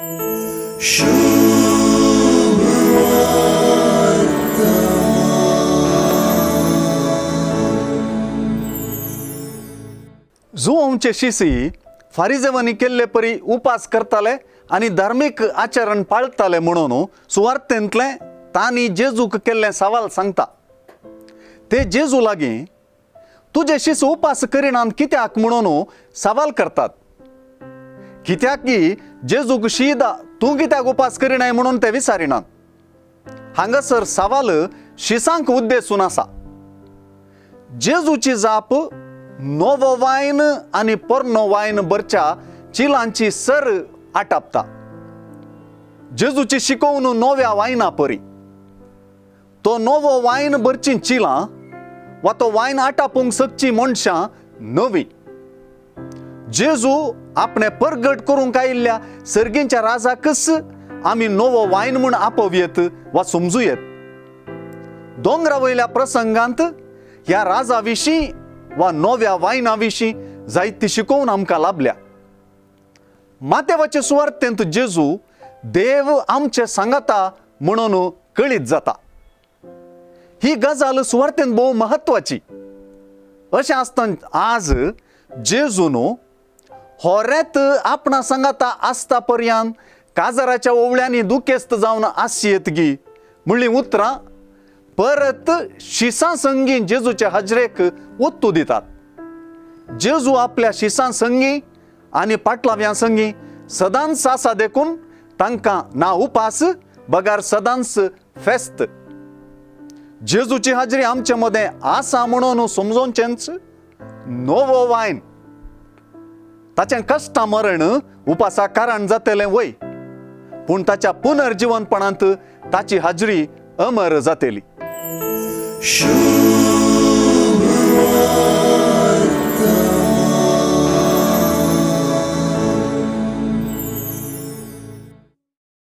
जो आमचे शिशी फारिजेवानी केल्ले परी उपास करताले आणि धार्मिक आचरण पाळताले म्हणून सुवार्थेंतले तांणी जेजूक केल्ले सवाल सांगता. ते जेजू लागीं तुझे शिस उपास करिनात कित्याक म्हणून सवाल करतात. कित्याक की जेजूक शीदा तूं कित्याक उपास करिनाय म्हणून ते विचारिनात. हांगासर सवाल शिसांक उद्देशून आसा. जेजूची जाप नवो वायन आणि पोरनो वायन भरच्या चिलांची सर आटापता. जेजूची शिकवण नव्या वायना परी. तो नवो वायन भरची चिलां वा तो वायन आटापूंक शकची मनशां नवी. जेजू आपणे परगट करूंक आयिल्ल्या सर्गींच्या राजाकच आमी नवो वायन म्हूण आपोवयेत वा समजुयेत. दोंगरा वयल्या प्रसंगांत ह्या राजा विशीं वा नव्या वायना विशीं जायती शिकवून आमकां लाभल्या. मातेवाचे सुवार्थेंत जेजू देव आमचे सांगाता म्हणून कळीत जाता. ही गजाल सुवार्थेंत भोव महत्वाची. अशें आसतना आज जेजून होरेत आपणा सांगाता आसता पर्यंत काजाराच्या ओवळ्यांनी दुखेस्त जावन आसयेत गी म्हणली उतरां परत शिसां संगी जेजूच्या हजरेक उत्तू दितात. जेजू आपल्या शिसां संगी आणि पाटलाव्यां संगी सदांच आसा देखून तांकां ना उपास बगार सदांच फेस्त. जेजूची हाजरी आमचे मदें आसा म्हणून समजोवचेंच नवो वायन ताचें कश्टां मरण उपासा कारण जातलें वय, पूण ताच्या पुनर्जीवनपणांत ताची हाजरी अमर जातली.